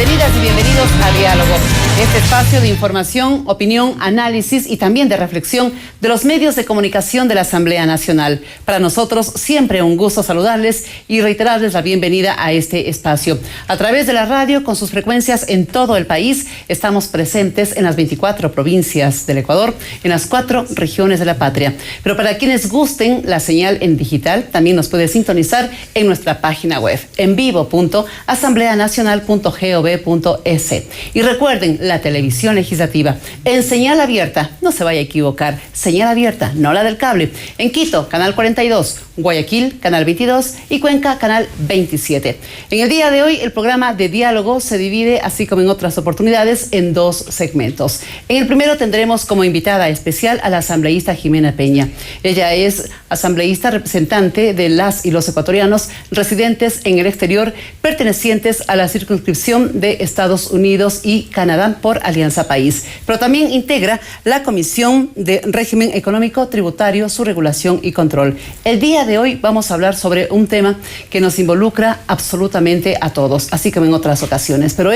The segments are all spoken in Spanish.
Bienvenidas y bienvenidos a Diálogo, este espacio de información, opinión, análisis y también de reflexión de los medios de comunicación de la Asamblea Nacional. Para nosotros siempre un gusto saludarles y reiterarles la bienvenida a este espacio. A través de la radio, con sus frecuencias en todo el país, estamos presentes en las 24 provincias del Ecuador, en las 4 regiones de la patria. Pero para quienes gusten la señal en digital, también nos puede sintonizar en nuestra página web, en vivo.asambleanacional.gov.es. Y recuerden, la televisión legislativa en señal abierta, no se vaya a equivocar, señal abierta, no la del cable. En Quito, canal 42, Guayaquil, canal 22 y Cuenca, canal 27. En el día de hoy, el programa de diálogo se divide, así como en otras oportunidades, en 2 segmentos. En el primero tendremos como invitada especial a la asambleísta Jimena Peña. Ella es asambleísta representante de las y los ecuatorianos residentes en el exterior, pertenecientes a la circunscripción de Estados Unidos y Canadá por Alianza País. Pero también integra la Comisión de Régimen Económico, Tributario, su regulación y control. El día de hoy vamos a hablar sobre un tema que nos involucra absolutamente a todos, así como en otras ocasiones, pero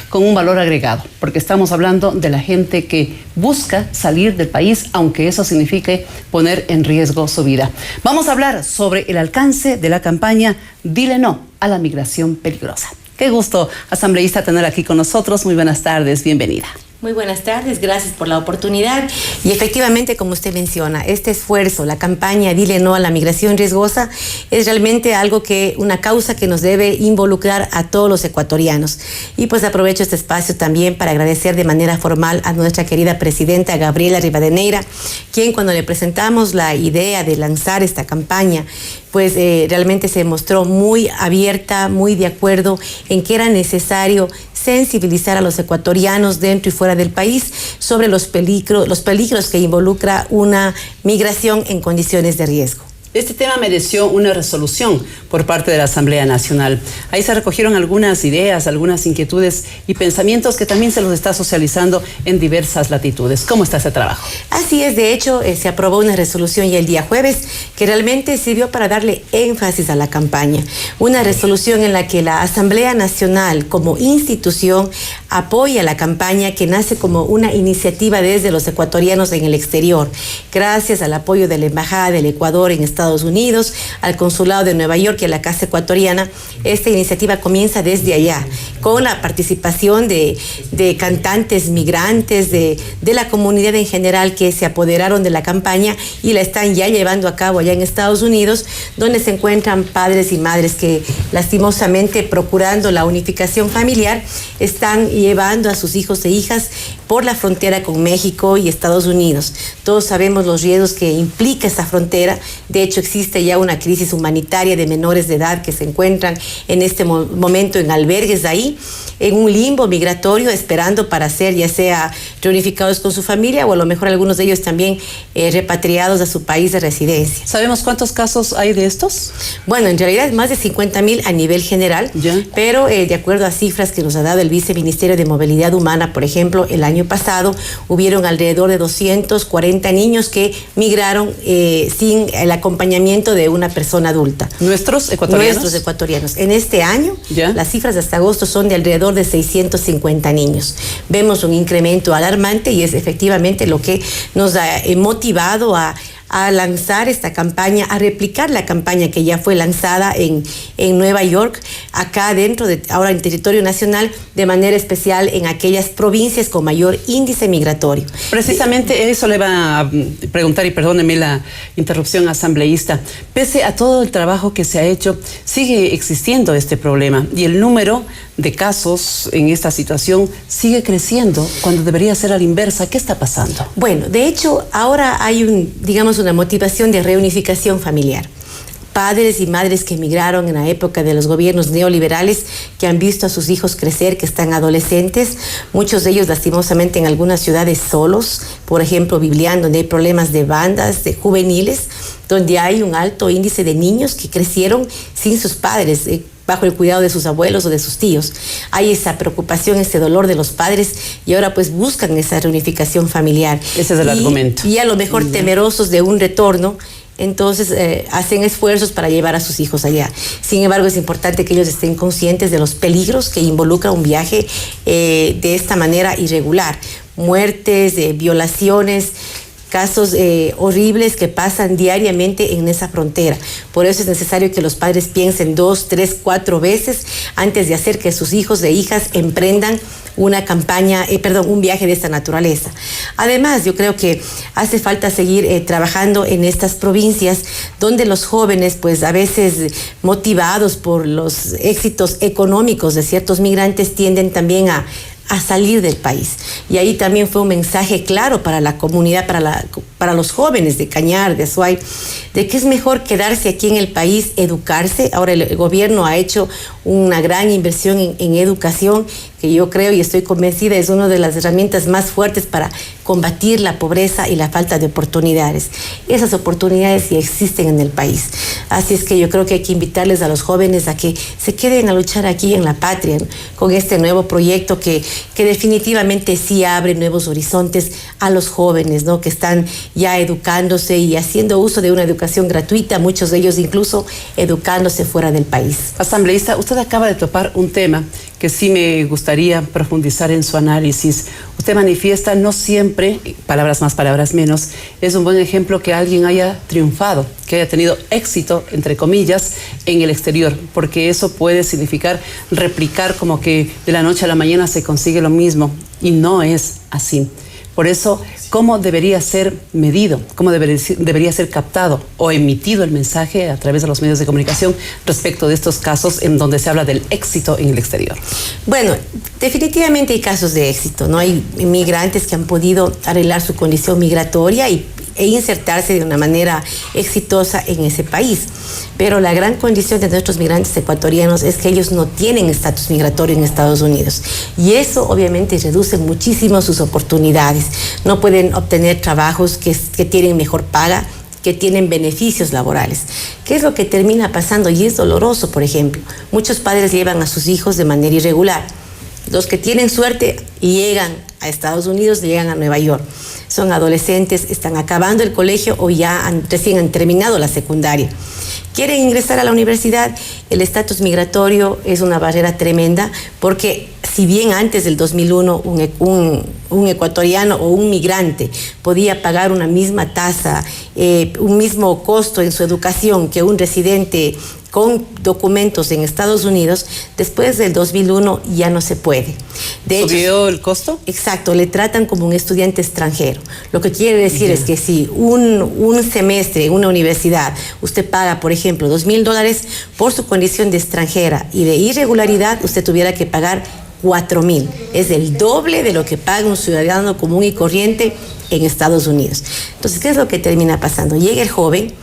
con un valor agregado, porque estamos hablando de la gente que busca salir del país, aunque eso signifique poner en riesgo su vida. Vamos a hablar sobre el alcance de la campaña Dile No a la Migración Peligrosa. Qué gusto, asambleísta, tener aquí con nosotros. Muy buenas tardes, bienvenida. Muy buenas tardes, gracias por la oportunidad. Y efectivamente, como usted menciona, este esfuerzo, la campaña Dile No a la Migración Riesgosa, es realmente una causa que nos debe involucrar a todos los ecuatorianos. Y pues aprovecho este espacio también para agradecer de manera formal a nuestra querida presidenta Gabriela Rivadeneira, quien cuando le presentamos la idea de lanzar esta campaña, pues realmente se mostró muy abierta, muy de acuerdo en que era necesario sensibilizar a los ecuatorianos dentro y fuera del país sobre los peligros que involucra una migración en condiciones de riesgo. Este tema mereció una resolución por parte de la Asamblea Nacional. Ahí se recogieron algunas ideas, algunas inquietudes y pensamientos que también se los está socializando en diversas latitudes. ¿Cómo está ese trabajo? Así es, de hecho, se aprobó una resolución ya el día jueves que realmente sirvió para darle énfasis a la campaña. Una resolución en la que la Asamblea Nacional como institución apoya la campaña que nace como una iniciativa desde los ecuatorianos en el exterior, gracias al apoyo de la Embajada del Ecuador en Estados Unidos, al Consulado de Nueva York y a la Casa Ecuatoriana. Esta iniciativa comienza desde allá, con la participación de cantantes migrantes, de la comunidad en general que se apoderaron de la campaña y la están ya llevando a cabo allá en Estados Unidos, donde se encuentran padres y madres que lastimosamente, procurando la unificación familiar, están llevando a sus hijos e hijas por la frontera con México y Estados Unidos. Todos sabemos los riesgos que implica esta frontera. De hecho, existe ya una crisis humanitaria de menores de edad que se encuentran en este momento en albergues ahí, en un limbo migratorio, esperando para ser ya sea reunificados con su familia o a lo mejor algunos de ellos también repatriados a su país de residencia. ¿Sabemos cuántos casos hay de estos? Bueno, en realidad más de 50,000 a nivel general, pero de acuerdo a cifras que nos ha dado el Viceministerio de Movilidad Humana, por ejemplo, el año pasado hubieron alrededor de 240 niños que migraron sin el acompañamiento de una persona adulta. ¿Nuestros ecuatorianos? Nuestros ecuatorianos. En este año, las cifras de hasta agosto son de alrededor de 650 niños. Vemos un incremento alarmante y es efectivamente lo que nos ha motivado a lanzar esta campaña, a replicar la campaña que ya fue lanzada en Nueva York, acá ahora en territorio nacional, de manera especial en aquellas provincias con mayor índice migratorio. Precisamente eso le va a preguntar, y perdóneme la interrupción, asambleísta. Pese a todo el trabajo que se ha hecho, sigue existiendo este problema y el número de casos en esta situación sigue creciendo cuando debería ser a la inversa. ¿Qué está pasando? Bueno, de hecho, ahora hay una motivación de reunificación familiar. Padres y madres que emigraron en la época de los gobiernos neoliberales, que han visto a sus hijos crecer, que están adolescentes, muchos de ellos lastimosamente en algunas ciudades solos, por ejemplo, Biblián, donde hay problemas de bandas de juveniles, donde hay un alto índice de niños que crecieron sin sus padres, bajo el cuidado de sus abuelos o de sus tíos. Hay esa preocupación, ese dolor de los padres y ahora pues buscan esa reunificación familiar. Ese es el argumento. Y a lo mejor temerosos de un retorno, entonces hacen esfuerzos para llevar a sus hijos allá. Sin embargo, es importante que ellos estén conscientes de los peligros que involucra un viaje de esta manera irregular. Muertes, violaciones, casos horribles que pasan diariamente en esa frontera. Por eso es necesario que los padres piensen 2, 3, 4 veces antes de hacer que sus hijos e hijas emprendan una campaña, un viaje de esta naturaleza. Además, yo creo que hace falta seguir trabajando en estas provincias donde los jóvenes, pues a veces motivados por los éxitos económicos de ciertos migrantes, tienden también a salir del país. Y ahí también fue un mensaje claro para la comunidad, para los jóvenes de Cañar, de Azuay, de que es mejor quedarse aquí en el país, educarse. Ahora el gobierno ha hecho una gran inversión en educación, que yo creo y estoy convencida es una de las herramientas más fuertes para combatir la pobreza y la falta de oportunidades. Esas oportunidades sí existen en el país. Así es que yo creo que hay que invitarles a los jóvenes a que se queden a luchar aquí en la patria, ¿no? Con este nuevo proyecto que definitivamente sí abre nuevos horizontes a los jóvenes, ¿no? Que están ya educándose y haciendo uso de una educación gratuita, muchos de ellos incluso educándose fuera del país. Asambleísta, usted acaba de topar un tema que sí me gustaría profundizar en su análisis. Usted manifiesta no siempre, palabras más, palabras menos, es un buen ejemplo que alguien haya triunfado, que haya tenido éxito, entre comillas, en el exterior, porque eso puede significar replicar como que de la noche a la mañana se consigue lo mismo, y no es así. Por eso, ¿cómo debería ser medido? ¿Cómo debería ser captado o emitido el mensaje a través de los medios de comunicación respecto de estos casos en donde se habla del éxito en el exterior? Bueno, definitivamente hay casos de éxito, ¿no? Hay inmigrantes que han podido arreglar su condición migratoria e insertarse de una manera exitosa en ese país. Pero la gran condición de nuestros migrantes ecuatorianos es que ellos no tienen estatus migratorio en Estados Unidos. Y eso obviamente reduce muchísimo sus oportunidades. No pueden obtener trabajos que tienen mejor paga, que tienen beneficios laborales. ¿Qué es lo que termina pasando? Y es doloroso, por ejemplo. Muchos padres llevan a sus hijos de manera irregular. Los que tienen suerte llegan a Estados Unidos, llegan a Nueva York. Son adolescentes, están acabando el colegio o ya recién han terminado la secundaria. Quieren ingresar a la universidad, el estatus migratorio es una barrera tremenda, porque si bien antes del 2001 un ecuatoriano o un migrante podía pagar una misma tasa, un mismo costo en su educación que un residente con documentos en Estados Unidos, después del 2001 ya no se puede. De hecho, ¿subió el costo? Exacto, le tratan como un estudiante extranjero. Lo que quiere decir es que si un semestre en una universidad usted paga, por ejemplo, $2,000 por su condición de extranjera y de irregularidad, usted tuviera que pagar $4,000. Es el doble de lo que paga un ciudadano común y corriente en Estados Unidos. Entonces, ¿qué es lo que termina pasando? Llega el joven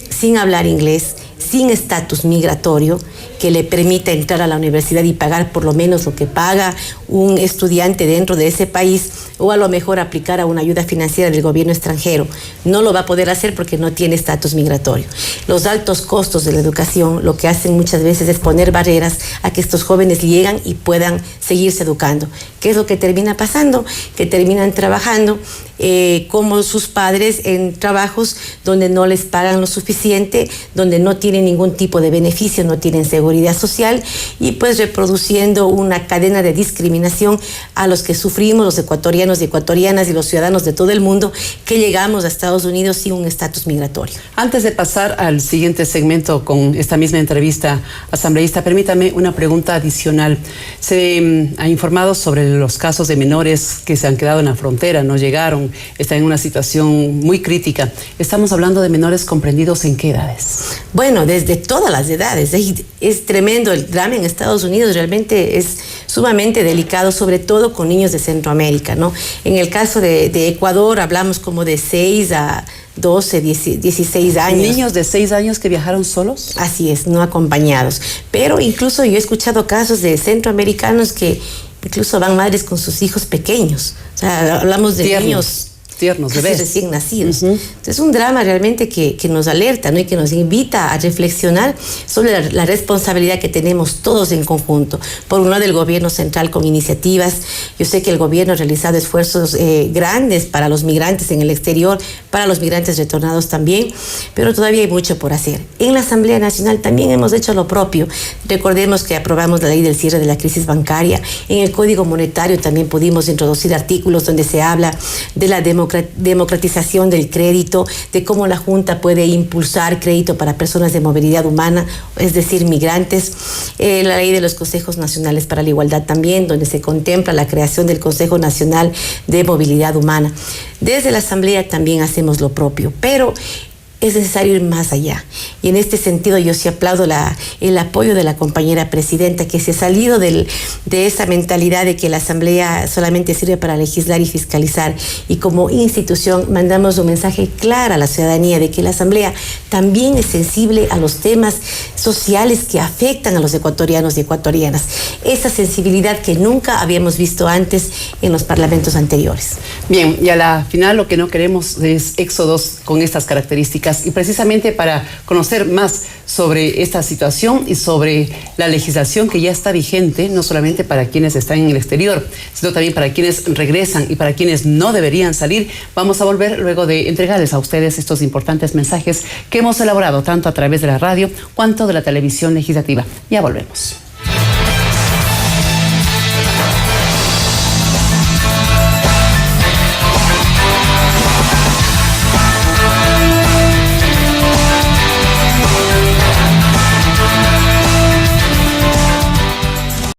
sin hablar inglés, sin estatus migratorio que le permita entrar a la universidad y pagar por lo menos lo que paga un estudiante dentro de ese país, o a lo mejor aplicar a una ayuda financiera del gobierno extranjero. No lo va a poder hacer porque no tiene estatus migratorio. Los altos costos de la educación lo que hacen muchas veces es poner barreras a que estos jóvenes llegan y puedan seguirse educando. ¿Qué es lo que termina pasando? Que terminan trabajando como sus padres en trabajos donde no les pagan lo suficiente, donde no tienen ningún tipo de beneficio, no tienen seguridad social, y pues reproduciendo una cadena de discriminación a los que sufrimos, los ecuatorianos y ecuatorianas y los ciudadanos de todo el mundo que llegamos a Estados Unidos sin un estatus migratorio. Antes de pasar al siguiente segmento con esta misma entrevista, asambleísta, permítame una pregunta adicional. Se ha informado sobre los casos de menores que se han quedado en la frontera, no llegaron, están en una situación muy crítica. Estamos hablando de menores comprendidos ¿en qué edades? Bueno, desde todas las edades. Es tremendo el drama en Estados Unidos, realmente es sumamente delicado, sobre todo con niños de Centroamérica, ¿no? En el caso de Ecuador hablamos como de 6 a 12, 16 años. ¿Niños de 6 años que viajaron solos? Así es, no acompañados. Pero incluso yo he escuchado casos de centroamericanos que incluso van madres con sus hijos pequeños. O sea, hablamos de niños tiernos casi bebés recién nacidos. Entonces, es un drama realmente que nos alerta, ¿no? Y que nos invita a reflexionar sobre la responsabilidad que tenemos todos en conjunto. Por un lado, el gobierno central con iniciativas. Yo sé que el gobierno ha realizado esfuerzos grandes para los migrantes en el exterior, para los migrantes retornados también, pero todavía hay mucho por hacer. En la Asamblea Nacional también hemos hecho lo propio. Recordemos que aprobamos la ley del cierre de la crisis bancaria. En el Código Monetario también pudimos introducir artículos donde se habla de la democratización del crédito, de cómo la Junta puede impulsar crédito para personas de movilidad humana, es decir, migrantes. La ley de los Consejos Nacionales para la Igualdad también, donde se contempla la creación del Consejo Nacional de Movilidad Humana. Desde la Asamblea también hacemos lo propio, pero es necesario ir más allá. Y en este sentido yo sí aplaudo el apoyo de la compañera presidenta, que se ha salido de esa mentalidad de que la Asamblea solamente sirve para legislar y fiscalizar. Y como institución mandamos un mensaje claro a la ciudadanía de que la Asamblea también es sensible a los temas sociales que afectan a los ecuatorianos y ecuatorianas. Esa sensibilidad que nunca habíamos visto antes en los parlamentos anteriores. Bien, y a la final lo que no queremos es éxodos con estas características. Y precisamente para conocer más sobre esta situación y sobre la legislación que ya está vigente, no solamente para quienes están en el exterior, sino también para quienes regresan y para quienes no deberían salir, vamos a volver luego de entregarles a ustedes estos importantes mensajes que hemos elaborado tanto a través de la radio cuanto de la televisión legislativa. Ya volvemos.